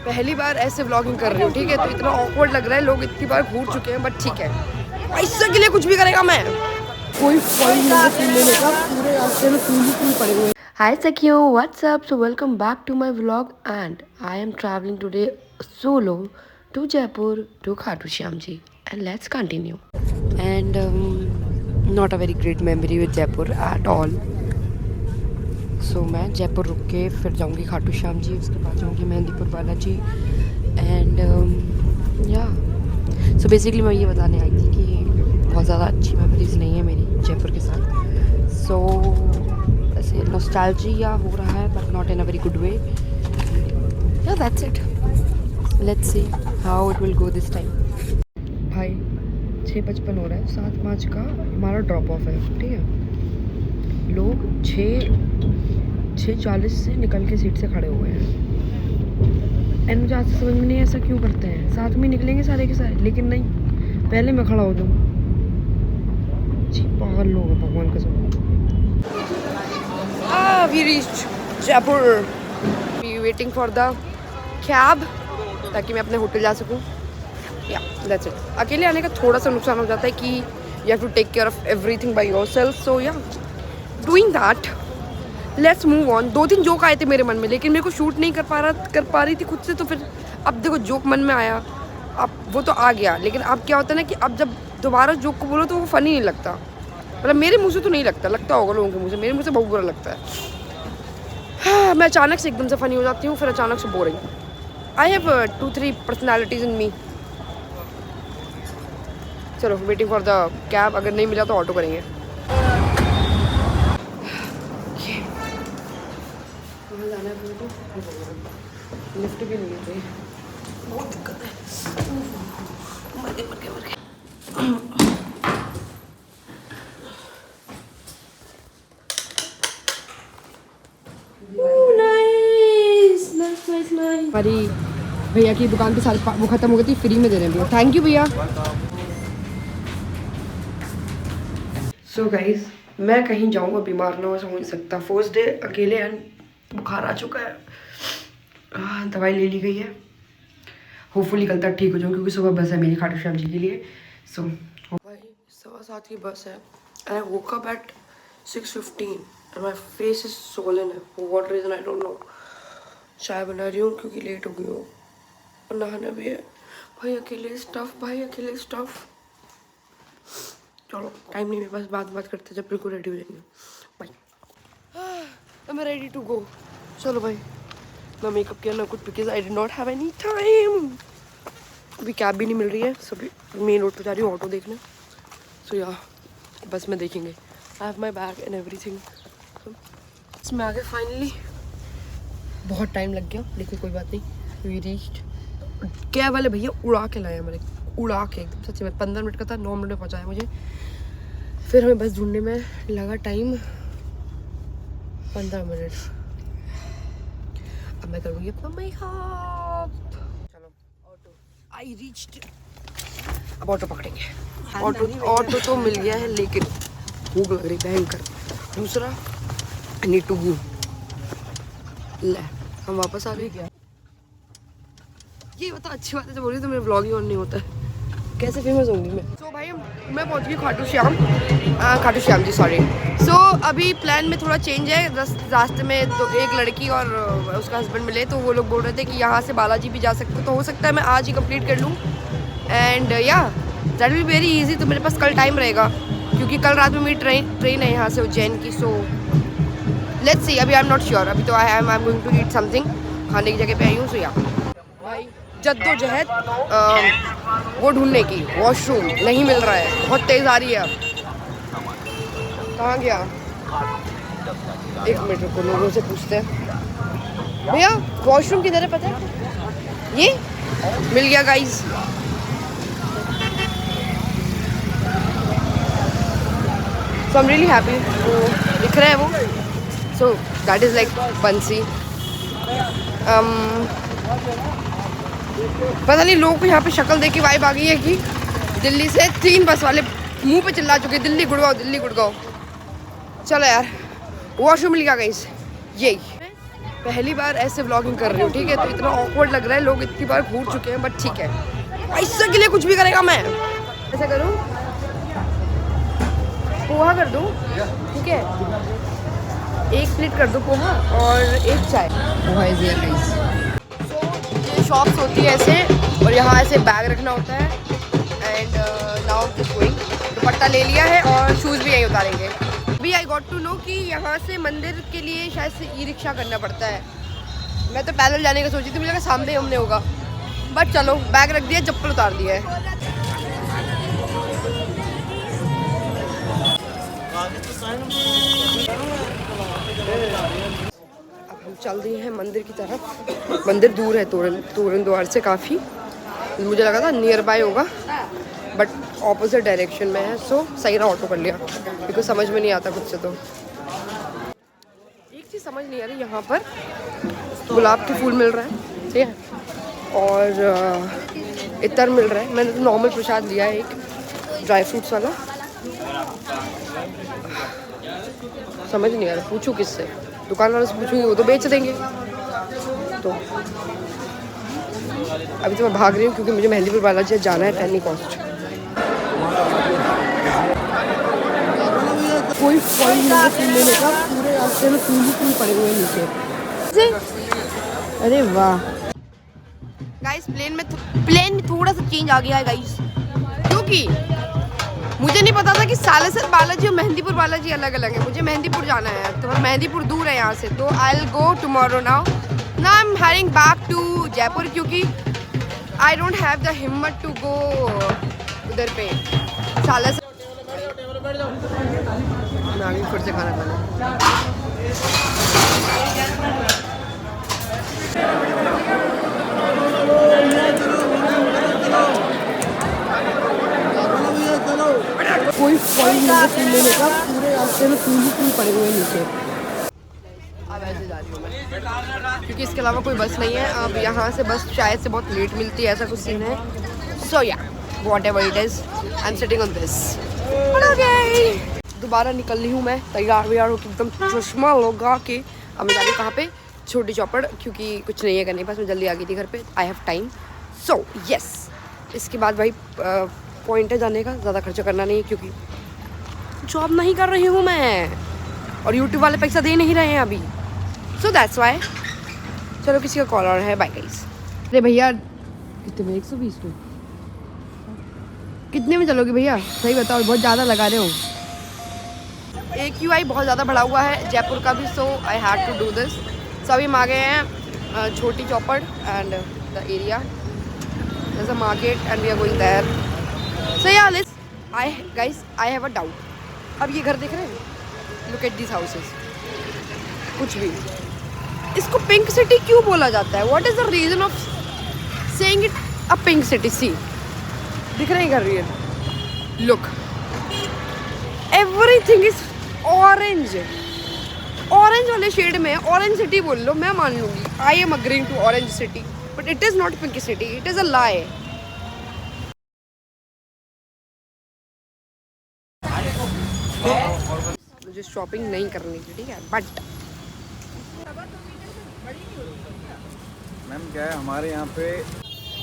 पहली बार ऐसे व्लॉगिंग कर रही हूँ, ठीक है, तो इतना ऑकवर्ड लग रहा है, लोग इतनी बार घूर चुके हैं, बट ठीक है, पैसे के लिए कुछ भी करेगा मैं। कोई फल नहीं लेने का, पूरे रास्ते में फूल पड़े हुए। Hi Sakyo, what's up? So welcome back to my vlog and I am traveling today solo to Jaipur to Khatu Shyam Ji and let's continue. And not a very great memory with Jaipur at all. So मैं जयपुर रुक के फिर जाऊँगी खाटू श्याम जी, उसके बाद जाऊँगी Mehandipur Balaji and या so basically मैं ये बताने आई थी कि बहुत ज़्यादा अच्छी मेमोरीज नहीं है मेरी जयपुर के साथ। सो ऐसे नॉस्टैल्जिया हो रहा है but not in a very good way. Yeah that's it, let's see how it will go this time. भाई 6:55 हो रहा है, 7:05 का हमारा ड्रॉप ऑफ है, ठीक है। लोग 6:40 से निकल के सीट से खड़े हुए हैं एंड मुझे आज से समझ में नहीं ऐसा क्यों करते हैं। साथ में निकलेंगे सारे के सारे, लेकिन नहीं, पहले मैं खड़ा हो जाऊँ। जी पागल लोग हैं, भगवान कसम। We reached Jaipur, we waiting for the cab ताकि मैं अपने होटल जा सकूँ। या दैट्स इट। अकेले आने का थोड़ा सा नुकसान हो जाता है कि you have to take care of everything by yourself. So yeah doing that, let's move on. 2-3 joke आए थे मेरे मन में, लेकिन मेरे को शूट नहीं कर पा रही थी खुद से, तो फिर अब देखो जोक मन में आया, अब वो तो आ गया। लेकिन अब क्या होता है ना कि अब जब दोबारा जोक को बोलो तो वो फ़नी नहीं लगता। मतलब मेरे मुँह से तो नहीं लगता होगा लोगों के मुँह से, मेरे मुँह से बहुत बुरा लगता है। मैं अचानक से एकदम से फ़नी हो जाती हूँ, फिर अचानक से बोरिंग। आई हैव 2-3 पर्सनैलिटीज़ इन मी। चलो वेटिंग फॉर द कैब, अगर नहीं मिला तो ऑटो करेंगे। लिफ्ट भी नहीं है, बहुत दिक्कत है। मर गए। हमारी भैया की दुकान पे सारी वो खत्म हो गई थी, फ्री में दे रहे हैं भैया। थैंक यू भैया। सो गाइज, मैं कहीं जाऊँगा बीमार ना हो नहीं सकता। फर्स्ट डे अकेले एंड बुखार आ चुका है, दवाई ले ली गई है। होपफुली कल तक ठीक हो जाऊँ, क्योंकि सुबह बस है मेरी खाटू श्याम जी के लिए। सो भाई 7:15 की बस है and I woke up at 6:15 and my face is swollen है। For what reason I don't know. चाय बना रही हूँ क्योंकि लेट हो गई हूँ, और नहाना भी है। भाई अकेले स्टफ। चलो टाइम नहीं, मेरे पास बात करते जब बिल्कुल रेडी हो जाएंगे। भाई I am ready to go. चलो भाई, ना मेकअप किया ना कुछ, because I did not have any time. अभी कैब भी नहीं मिल रही है, सभी मेन रोड पे जा रही हूँ ऑटो देखने। सो या बस में देखेंगे। I have my bag and everything. इसमें आगे फाइनली बहुत टाइम लग गया, लेकिन कोई बात नहीं। We reached. कैब वाले भैया उड़ा के लाए हमारे, उड़ा के एकदम, सच्ची में 15 मिनट का था, 9 मिनट में पहुँचाया मुझे। फिर हमें बस ढूंढने में लगा टाइम 15 मिनट। अब मैं करूँगी अपना मेकअप। चलो ऑटो, आई रीच्ड। अब ऑटो पकड़ेंगे। ऑटो तो मिल गया है, लेकिन भूख लग रही भयंकर। दूसरा आई नीड टू गो। ले हम वापस आ गए क्या? ये बता अच्छी बात है, जब बोल रही तो मेरा व्लॉग ही ऑन नहीं होता है, कैसे फेमस होंगी मैं। सो भाई मैं पहुंच गई खाटू श्याम जी, सॉरी। सो अभी प्लान में थोड़ा चेंज है। रास्ते में तो एक लड़की और उसका हस्बैंड मिले, तो वो लोग बोल रहे थे कि यहाँ से बालाजी भी जा सकते, तो हो सकता है मैं आज ही कंप्लीट कर लूँ। एंड या दैट विल वेरी ईजी। तो मेरे पास कल टाइम रहेगा, क्योंकि कल रात में मेरी ट्रेन है यहाँ से उज्जैन की। सो लेट्स सी, अभी आई एम नॉट श्योर। अभी तो I am going to eat something, खाने की जगह पे आई हूँ। सो या भाई जद्दोजहद वो ढूंढने की, वॉशरूम नहीं मिल रहा है, बहुत तेज आ रही है। कहाँ गया? एक मिनट रुको, लोगों से पूछते हैं। भैया वॉशरूम किधर है पता है? ये मिल गया guys. So I am really happy. वो दिख रहा है वो। सो दैट इज़ लाइक बंसी। पता नहीं लोगों को यहाँ पे शक्ल देख के वाइब आ गई है कि दिल्ली से 3 बस वाले मुंह पे चिल्ला चुके, दिल्ली गुड़गांव। चलो यार, वॉशरूम मिल गया गाइस, यही पहली बार ऐसे व्लॉगिंग कर रही हूँ, ठीक है, तो इतना ऑकवर्ड लग रहा है, लोग इतनी बार घूर चुके हैं, बट ठीक है, पैसे के लिए कुछ भी करेगा मैं। ऐसा करूँ, पोहा कर दूँ, ठीक है, 1 प्लेट कर दो पोहा और 1 चाय। Poha is here guys. ये शॉप्स होती है ऐसे, और यहाँ ऐसे बैग रखना होता है। एंड नाउ जस्ट गोइंग, दुपट्टा ले लिया है और शूज़ भी यहीं उतारेंगे। अभी आई गॉट टू नो कि यहाँ से मंदिर के लिए शायद से ई रिक्शा करना पड़ता है। मैं तो पैदल जाने का सोची थी, मुझे लगा सामने हमने होगा, बट चलो, बैग रख दिया, चप्पल उतार दिया है। अब हम चल रहे हैं मंदिर की तरफ। मंदिर दूर है तोरण द्वार से काफ़ी, मुझे लगा था नियर बाय होगा, बट ऑपोजिट डायरेक्शन में है। सो सही रहा ऑटो कर लिया, बिकॉज समझ में नहीं आता खुद से। तो एक चीज़ समझ नहीं आ रही, यहाँ पर गुलाब के फूल मिल रहा है, ठीक है, और इतर मिल रहा है। मैंने तो नॉर्मल प्रसाद लिया है, एक ड्राई फ्रूट्स वाला। समझ नहीं आ रहा, पूछूं किससे? दुकान वाले से पूछूंगी, वो तो बेच देंगे। तो अभी तो मैं भाग रही हूँ क्योंकि मुझे मेहंदीपुर बालाजी जाना है, टैनी कॉस्ट। कोई फल नहीं लेने का, पूरे रास्ते में फूल पड़े हुए हैं नीचे। अरे वाह गाइस, प्लेन में थोड़ा सा चेंज आ गया है गाइस, क्योंकि मुझे नहीं पता था कि सालासर बालाजी और मेहंदीपुर बालाजी अलग अलग है। मुझे मेहंदीपुर जाना है, तो मेहंदीपुर दूर है यहाँ से, तो I will go tomorrow. Now I am heading back to Jaipur, क्योंकि आई डोंट हैव द हिम्मत टू गो उधर पे सालासर। फिर से खाना खाना। कोई फल नहीं लेने का, पूरे रास्ते में फूल पड़े हुए हैं नीचे। अब ऐसे जा रही हूँ मैं, क्योंकि इसके अलावा कोई बस नहीं है। अब यहाँ से बस शायद से बहुत लेट मिलती है, ऐसा कुछ सीन है। सो या whatever it is, I am sitting on this. दोबारा निकल रही हूँ मैं, तैयार व्यार होकर एकदम चश्मा लगा के। अब मैं जा रही हूँ कहाँ पे? छोटी चौपड़, क्योंकि कुछ नहीं है करने पास। मैं जल्दी आ गई थी घर पे, I have time. So yes, इसके बाद भाई पॉइंट है जाने का, ज़्यादा खर्चा करना नहीं, क्योंकि जॉब नहीं कर रही हूँ मैं और यूट्यूब वाले पैसा दे नहीं रहे हैं अभी। So that's why. चलो, किसी का कॉल आ रहा है, बाय गाइस। अरे भैया, कितने में? 120 में? कितने में चलोगे भैया, सही बताओ, बहुत ज़्यादा लगा रहे हो। AQI बहुत ज़्यादा बढ़ा हुआ है जयपुर का भी, so I had to do this. So अभी हम आ गए हैं Chhoti Chaupar and the area, there's a market and we are going there. So yeah, I have a doubt. अब ये घर देख रहे हैं? Look at these houses. कुछ भी, इसको पिंक सिटी क्यों बोला जाता है? What is the reason of saying it a pink city? See, दिख रहे हैं घर ये? Look, everything is orange. Orange वाले शेड में ऑरेंज सिटी बोल लो, मैं मान लूंगी। I am agreeing to orange city, but it is not pink city, it is a lie. मुझे शॉपिंग नहीं करनी थी, ठीक है, बट मैम क्या है हमारे यहाँ पे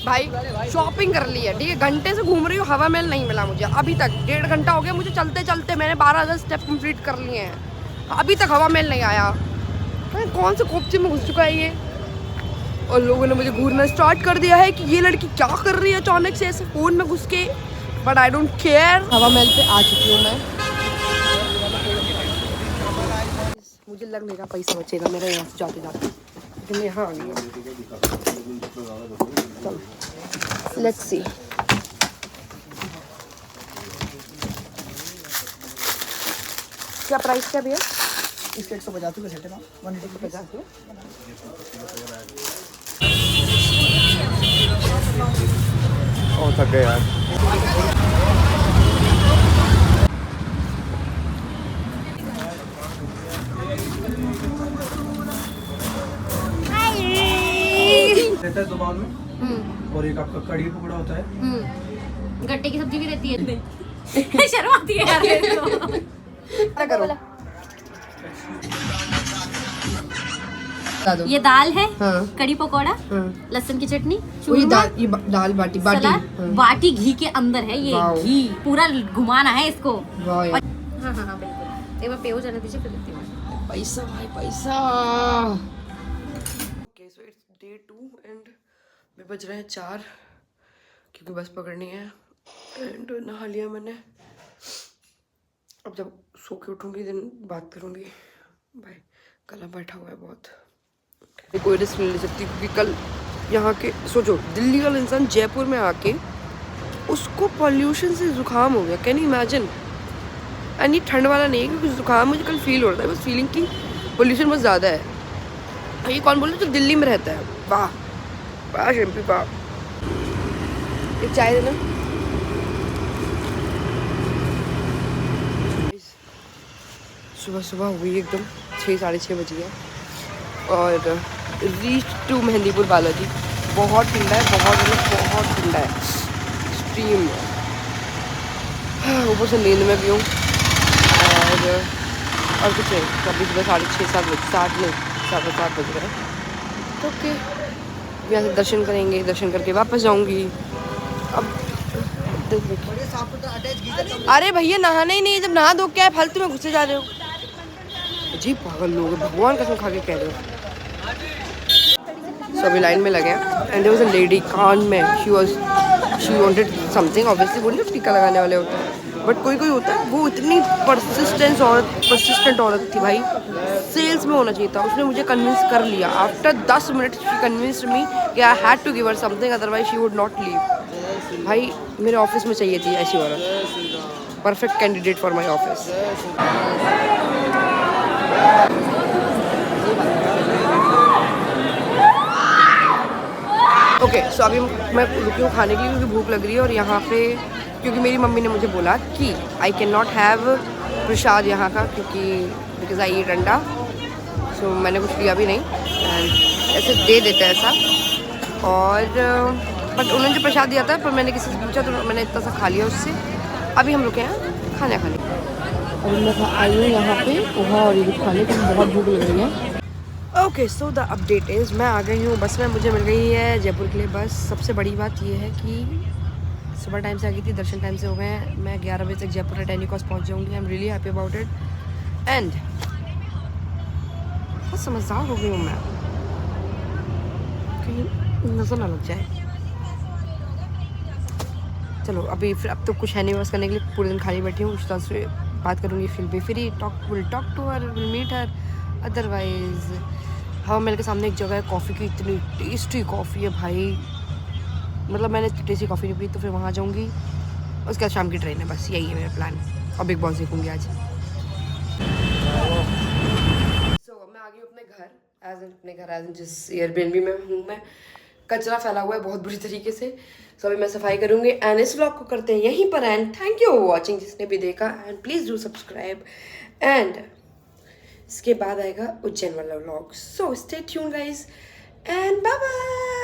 भाई शॉपिंग कर ली है, ठीक है। घंटे से घूम रही हूँ, हवा महल नहीं मिला मुझे अभी तक। 1.5 घंटा हो गया मुझे चलते चलते, मैंने 12,000 स्टेप कंप्लीट कर लिए हैं, अभी तक हवा महल नहीं आया। कौन से कोपचे में घुस चुका है ये? और लोगों ने मुझे घूरना स्टार्ट कर दिया है कि ये लड़की क्या कर रही है अचानक से ऐसे फोन में घुस के, बट आई डोंट केयर। हवा महल पे आ चुकी हूँ मैं। मुझे लग नहीं रहा पैसा बचेगा मेरा यहाँ से जाते जाते, लेकिन यहाँ आ गई है। चलो लेट्स सी। क्या प्राइस क्या भैया? इसके 150 का सेट है ना, 150 में। ओ थक गए यार। रहता है 2 बाउल में, और एक आपका कड़ी पकौड़ा होता है, गट्टे की सब्जी भी रहती है। शर्म आती है यार। क्या करो? ये दाल है, हाँ। कड़ी पकौड़ा, हाँ। लहसुन की चटनी, वो ये चूरमा, ये दाल बाटी बाटी। सलाद, बाटी घी के अंदर है ये। वाओ। घी पूरा घुमाना है इसको। वाह यार। हाँ हाँ हाँ बिल्कुल। एक बार पे हो जाने दीजिए फिर देती हूँ। पैसा भाई पैसा। Okay so it's day 2 and मैं बज रहे हैं 4 क्योंकि बस पकड़नी है। एंड नहा लिया मैंने। अब जब सो के उठूंगी दिन बात करूंगी। भाई गला बैठा हुआ है बहुत। कोई रिस्क नहीं ले सकती क्योंकि कल यहाँ के सोचो दिल्ली का इंसान जयपुर में आके उसको पॉल्यूशन से जुकाम हो गया। Can you imagine? एंड ये ठंड वाला नहीं है क्योंकि जुकाम मुझे कल फील हो रहा है बस फीलिंग की पॉल्यूशन बहुत ज़्यादा है। ये कौन बोल रहा है जो दिल्ली में रहता है? वाह वाह शैम्पी वाह। एक चाय देना। सुबह सुबह हुई एकदम 6 साढ़े 6 बज गया और रीच टू मेहंदीपुर बालाजी। बहुत ठंडा है, बहुत ठंडा है, एक्सट्रीम। ऊपर से नींद में भी हूँ और कुछ नहीं। कभी सुबह 6:30 7 बज रहे हैं। तो ओके यहाँ से दर्शन करेंगे, दर्शन करके वापस जाऊँगी। अब अरे भैया नहाना ही नहीं है, जब नहा धो क्या है फालतू में घुसे जा रहे हो। जी पागल लोग, भगवान कसम खा के कह रहे हो। सो अभी लाइन में लगे and there was a lady कान में शी वांटेड समथिंग। ऑब्वियसली वो नहीं टीका लगाने वाले होते हैं बट कोई होता है वो इतनी परसिस्टेंट औरत थी भाई। सेल्स में होना चाहिए था। उसने मुझे कन्विंस कर लिया। After 10 minute she convinced me कि I had to give her something otherwise she would not leave. भाई मेरे ऑफिस में चाहिए थी ऐसी औरत। Perfect candidate for my office. Okay so अभी मैं रुकी हूँ खाने के लिए क्योंकि भूख लग रही है। और यहाँ पे क्योंकि मेरी मम्मी ने मुझे बोला कि आई कैन नॉट हैव प्रसाद यहाँ का क्योंकि बिकॉज आई ईट अंडा। सो मैंने कुछ लिया भी नहीं एंड ऐसे दे देते हैं ऐसा। और बट उन्होंने जो प्रसाद दिया था पर मैंने किसी से पूछा तो मैंने इतना सा खा लिया उससे। अभी हम रुके हैं खाने। और मैं आई हूँ यहाँ पे पोहा और ये कुछ खाने की बहुत भूख लग रही है। Okay so the update is मैं आ गई हूँ बस में। मुझे मिल गई है जयपुर के लिए बस। सबसे बड़ी बात ये है कि सुबह टाइम से आ गई थी, दर्शन टाइम से हो गए हैं। मैं 11 बजे तक जयपुर टेनिकॉस पहुँच जाऊँगी। I am really happy about it and बहुत समझदार हो गई हूँ मैं, कहीं नज़र ना लग जाए। चलो अभी फिर अब तो कुछ है नहीं बस करने के लिए। पूरे दिन खाली बैठी हूँ। उस से बात करूँगी, फिर be free will talk to her, will meet her. Otherwise Hawa Mahal के सामने एक जगह है कॉफ़ी की, इतनी टेस्टी कॉफ़ी है भाई। मतलब मैंने टेस्टी कॉफ़ी नहीं पी तो फिर वहाँ जाऊँगी। उसके बाद शाम की ट्रेन है, बस यही है मेरा प्लान। और बिग बॉस देखूँगी आज। मैं आ गई हूँ अपने घर एज जिस एयरबीएनबी में हूँ मैं। कचरा फैला हुआ है बहुत बुरी तरीके से। सो अभी मैं सफाई करूँगी एंड इस व्लॉग को करते हैं यहीं पर and thank you for watching जिसने भी देखा and please do subscribe. And इसके बाद आएगा उज्जैन वाला vlog. So stay tuned guys and bye bye.